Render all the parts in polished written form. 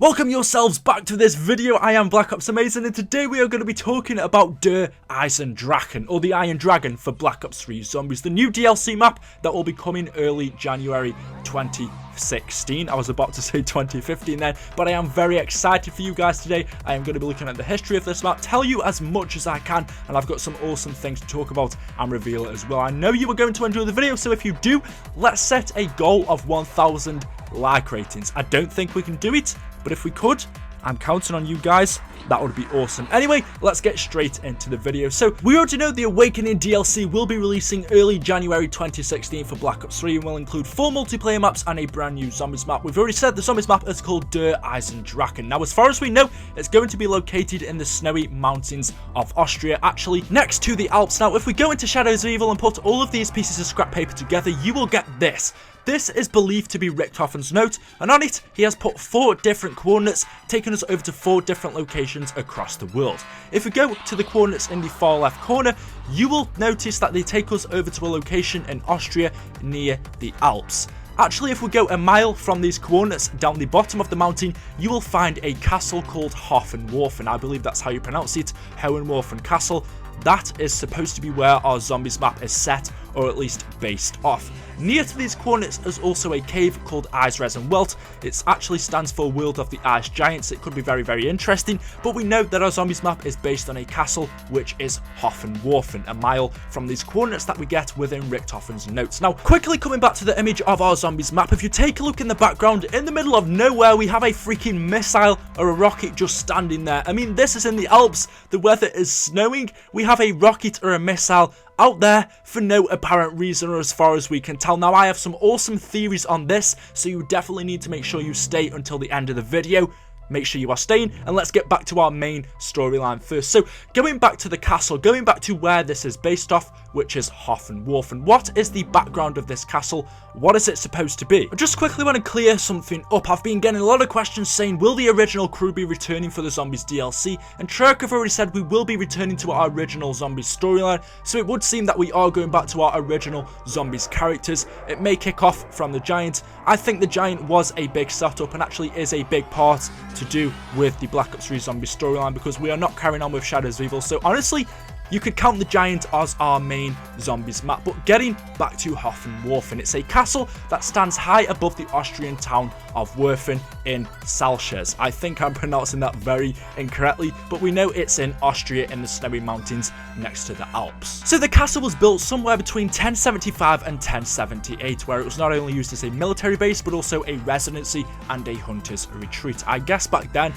Welcome yourselves back to this video. I am BlackOpsAmazing, and today we are going to be talking about the Eisendrachen, or the Iron Dragon for Black Ops 3 Zombies, the new DLC map that will be coming early January 2016. I was about to say 2015 then, but I am very excited for you guys today. I am going to be looking at the history of this map, tell you as much as I can, and I've got some awesome things to talk about and reveal as well. I know you are going to enjoy the video, so if you do, let's set a goal of 1,000 like ratings. I don't think we can do it, but if we could, I'm counting on you guys. That would be awesome. Anyway, let's get straight into the video. So, we already know the Awakening DLC will be releasing early January 2016 for Black Ops 3 and will include 4 multiplayer maps and a brand new Zombies map. We've already said the Zombies map is called the Eisendrachen. Now, as far as we know, it's going to be located in the snowy mountains of Austria, actually next to the Alps. Now, if we go into Shadows of Evil and put all of these pieces of scrap paper together, you will get this. This is believed to be Richthofen's note, and on it, he has put 4 different coordinates, taking us over to 4 different locations across the world. If we go to the coordinates in the far left corner, you will notice that they take us over to a location in Austria near the Alps. Actually, if we go a mile from these coordinates down the bottom of the mountain, you will find a castle called Hohenwerfen. I believe that's how you pronounce it, Hohenwerfen Castle. That is supposed to be where our Zombies map is set, or at least based off. Near to these coordinates is also a cave called Eisresenwelt. It actually stands for World of the Ice Giants. It could be very, very interesting, but we know that our Zombies map is based on a castle, which is Hohenwerfen, a mile from these coordinates that we get within Richthofen's notes. Now, quickly coming back to the image of our Zombies map, if you take a look in the background, in the middle of nowhere, we have a freaking missile or a rocket just standing there. I mean, this is in the Alps. The weather is snowing. We have a rocket or a missile out there for no apparent reason, or as far as we can tell. Now, I have some awesome theories on this, so you definitely need to make sure you stay until the end of the video. Make sure you are staying, and let's get back to our main storyline first. So, going back to the castle, going back to where this is based off, which is Hohenwerfen. What is the background of this castle? What is it supposed to be? I just quickly want to clear something up. I've been getting a lot of questions saying, will the original crew be returning for the Zombies DLC? And Treyarch have already said we will be returning to our original Zombies storyline, so it would seem that we are going back to our original Zombies characters. It may kick off from the Giant. I think the Giant was a big setup and actually is a big part to do with the Black Ops 3 Zombies storyline, because we are not carrying on with Shadows of Evil. So honestly, you could count the Giant as our main Zombies map. But getting back to Hohenwerfen, it's a castle that stands high above the Austrian town of Werfen in Salzburg. I think I'm pronouncing that very incorrectly, but we know it's in Austria in the snowy mountains next to the Alps. So the castle was built somewhere between 1075 and 1078, where it was not only used as a military base, but also a residency and a hunter's retreat. I guess back then,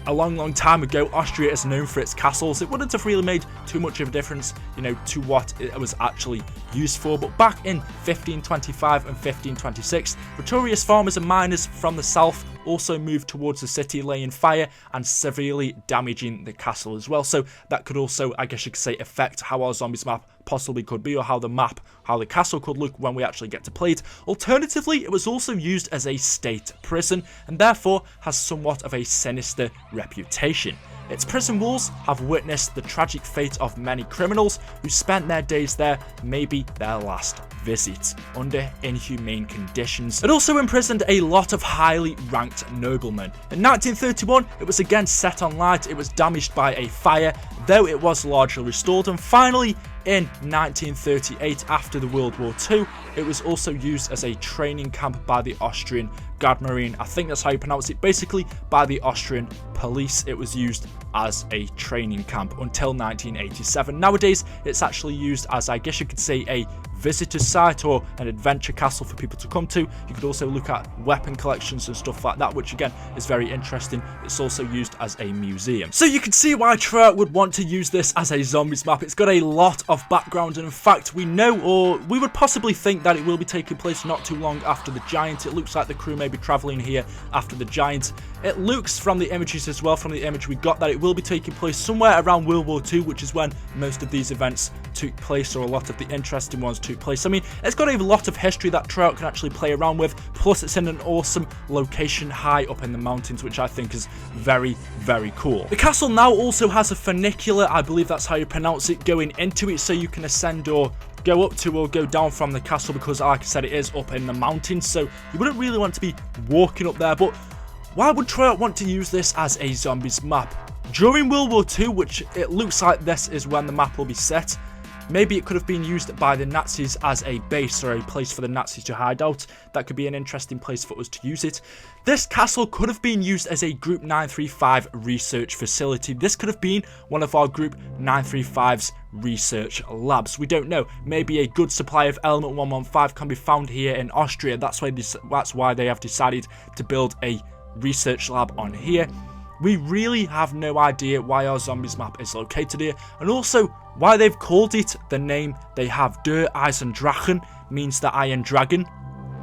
a long time ago, Austria is known for its castles. It wouldn't have really made too much of a difference, you know, to what it was actually used for. But back in 1525 and 1526, victorious farmers and miners from the south also moved towards the city, laying fire and severely damaging the castle as well. So that could also, I guess you could say, affect how our Zombies map possibly could be, or how the castle could look when we actually get to play it. Alternatively, it was also used as a state prison, and therefore has somewhat of a sinister reputation. Its prison walls have witnessed the tragic fate of many criminals who spent their days there, maybe their last visit, under inhumane conditions. It also imprisoned a lot of highly ranked noblemen. In 1931, it was again set on light. It was damaged by a fire, though it was largely restored. And finally, in 1938, after the World War II, it was also used as a training camp by the Austrian Guard-Marine. I think that's how you pronounce it. Basically, by the Austrian police, it was used as a training camp until 1987. Nowadays, it's actually used as, I guess you could say, a visitor site or an adventure castle for people to come to. You could also look at weapon collections and stuff like that, which again is very interesting. It's also used as a museum. So you can see why Treyarch would want to use this as a Zombies map. It's got a lot of background, and in fact, we know, or we would possibly think, that it will be taking place not too long after the Giant. It looks like the crew may be traveling here after the Giant. It looks from the images as well, from the image we got, that it will be taking place somewhere around World War II, which is when most of these events took place, or a lot of the interesting ones took place. I mean, it's got a lot of history that Treyarch can actually play around with, plus it's in an awesome location high up in the mountains, which I think is very, very cool. The castle now also has a funicular, I believe that's how you pronounce it, going into it, so you can ascend or go up to or go down from the castle, because like I said, it is up in the mountains, so you wouldn't really want to be walking up there. But Why would Treyarch want to use this as a zombies map? During World War II, which it looks like this is when the map will be set, maybe it could have been used by the Nazis as a base or a place for the Nazis to hide out. That could be an interesting place for us to use it. This castle could have been used as a Group 935 research facility. This could have been one of our Group 935's research labs. We don't know. Maybe a good supply of Element 115 can be found here in Austria. That's why they have decided to build a research lab on here. We really have no idea why our zombies map is located here, and also why they've called it the name they have. Der Eisendrachen means the Iron Dragon.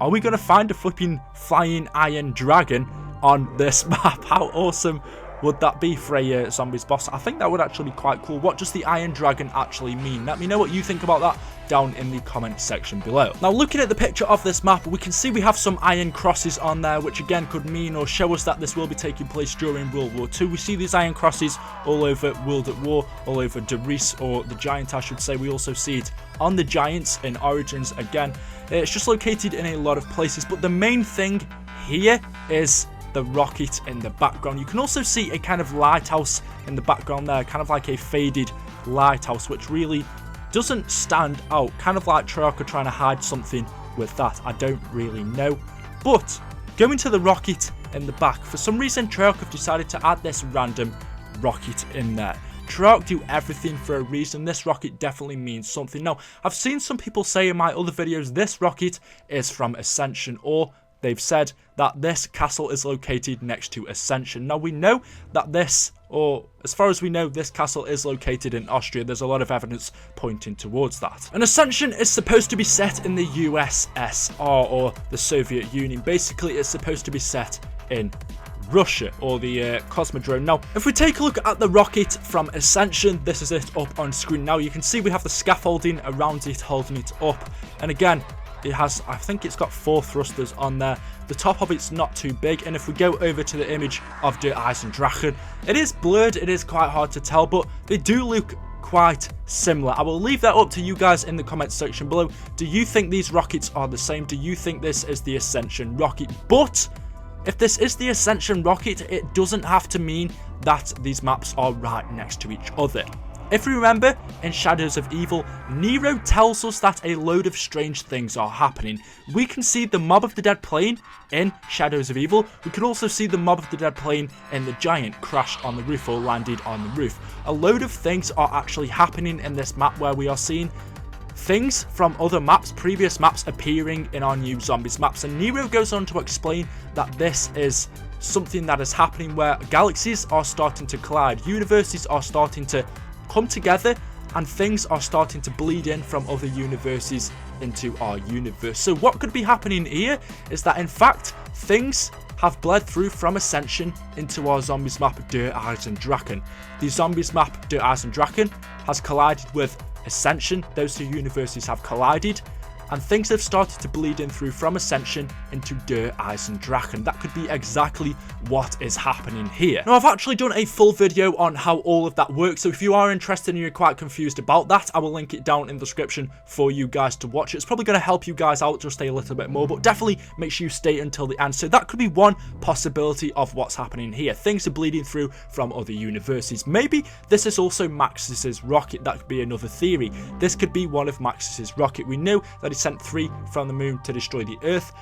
Are we going to find a flipping flying Iron Dragon on this map? How awesome would that be for a zombies boss? I think that would actually be quite cool. What does the Iron Dragon actually mean? Let me know what you think about that down in the comment section below. Now, looking at the picture of this map, we can see we have some iron crosses on there, which again could mean or show us that this will be taking place during World War II. We see these iron crosses all over World at War, all over De Ries, or the Giant I should say. We also see it on the Giants in Origins again. It's just located in a lot of places, but the main thing here is the rocket in the background. You can also see a kind of lighthouse in the background there, kind of like a faded lighthouse, which really doesn't stand out, kind of like Treyarch are trying to hide something with that. I don't really know. But going to the rocket in the back, for some reason Treyarch have decided to add this random rocket in there. Treyarch do everything for a reason. This rocket definitely means something. Now, I've seen some people say in my other videos this rocket is from Ascension, or they've said that this castle is located next to Ascension. Now, we know that this, or as far as we know, this castle is located in Austria. There's a lot of evidence pointing towards that. And Ascension is supposed to be set in the USSR, or the Soviet Union. Basically, it's supposed to be set in Russia, or the Cosmodrome. Now, if we take a look at the rocket from Ascension, this is it up on screen. Now, you can see we have the scaffolding around it, holding it up. And again, it has, I think it's got 4 thrusters on there. The top of it's not too big, and if we go over to the image of Der Eisendrachen, it is blurred, it is quite hard to tell, but they do look quite similar. I will leave that up to you guys in the comments section below. Do you think these rockets are the same? Do you think this is the Ascension rocket? But if this is the Ascension rocket, it doesn't have to mean that these maps are right next to each other. If we remember, in Shadows of Evil, Nero tells us that a load of strange things are happening. We can see the Mob of the Dead plane in Shadows of Evil. We can also see the Mob of the Dead plane in the Giant crash on the roof, or landed on the roof. A load of things are actually happening in this map, where we are seeing things from other maps, previous maps, appearing in our new zombies maps. And Nero goes on to explain that this is something that is happening where galaxies are starting to collide, universes are starting to come together, and things are starting to bleed in from other universes into our universe. So what could be happening here is that in fact things have bled through from Ascension into our zombies map Der Eisendrachen. The zombies map Der Eisendrachen has collided with Ascension. Those two universes have collided, and things have started to bleed in through from Ascension into Der Eisendrachen. That could be exactly what is happening here. Now, I've actually done a full video on how all of that works, so if you are interested and you're quite confused about that, I will link it down in the description for you guys to watch. It's probably going to help you guys out just a little bit more, but definitely make sure you stay until the end. So that could be one possibility of what's happening here. Things are bleeding through from other universes. Maybe this is also Maxis's rocket. That could be another theory. This could be one of Maxis's rocket. We know that he sent 3 from the moon to destroy the Earth.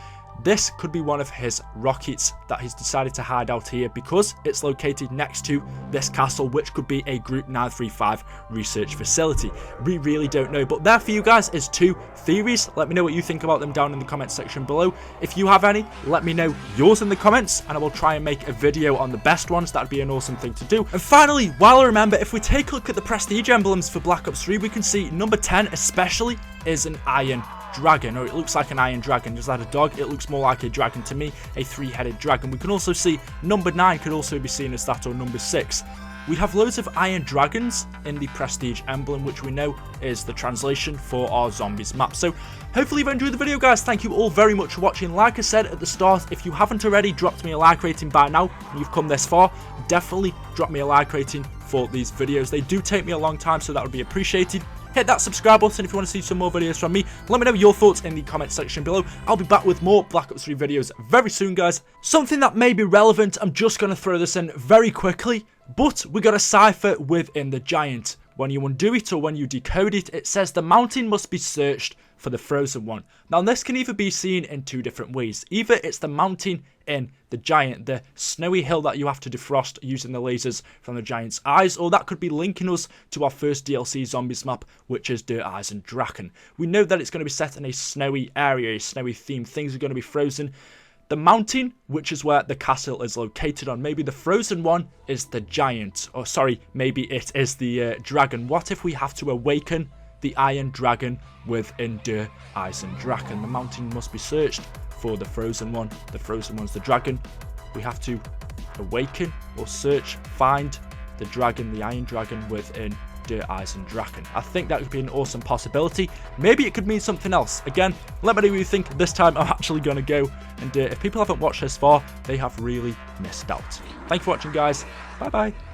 This could be one of his rockets that he's decided to hide out here because it's located next to this castle, which could be a Group 935 research facility. We really don't know, but there for you guys is 2 theories. Let me know what you think about them down in the comment section below. If you have any, let me know yours in the comments, and I will try and make a video on the best ones. That'd be an awesome thing to do. And finally, while I remember, if we take a look at the prestige emblems for Black Ops 3, we can see number 10 especially is an Iron Dragon, or it looks like an Iron Dragon. Is that a dog? It looks more like a dragon to me, a 3-headed dragon. We can also see number 9 could also be seen as that, or number 6. We have loads of Iron Dragons in the Prestige emblem, which we know is the translation for our zombies map. So hopefully you've enjoyed the video, guys. Thank you all very much for watching. Like I said at the start, if you haven't already dropped me a like rating by now and you've come this far, definitely drop me a like rating for these videos. They do take me a long time, so that would be appreciated. hit that subscribe button if you want to see some more videos from me. Let me know your thoughts in the comment section below. I'll be back with more Black Ops 3 videos very soon, guys. Something that may be relevant, I'm just going to throw this in very quickly, but we got a cipher within the giant. When you undo it or when you decode it, it says the mountain must be searched for the frozen one. Now this can either be seen in two different ways. Either it's the mountain in the giant, the snowy hill that you have to defrost using the lasers from the giant's eyes, or that could be linking us to our first DLC zombies map, which is Der Eisendrachen. We know that it's going to be set in a snowy area, a snowy theme. Things are going to be frozen. The mountain, which is where the castle is located on, maybe the frozen one is the giant, or sorry, maybe it is the dragon. What if we have to awaken the Iron Dragon within Der Eisendrachen? The mountain must be searched for the frozen one. The frozen one's the dragon. We have to awaken or search, find the dragon, the Iron Dragon within Der Eisendrachen. I think that could be an awesome possibility. Maybe it could mean something else. Again, let me know what you think. This time I'm actually going to go, and if people haven't watched this far, they have really missed out. Thank you for watching, guys. Bye bye.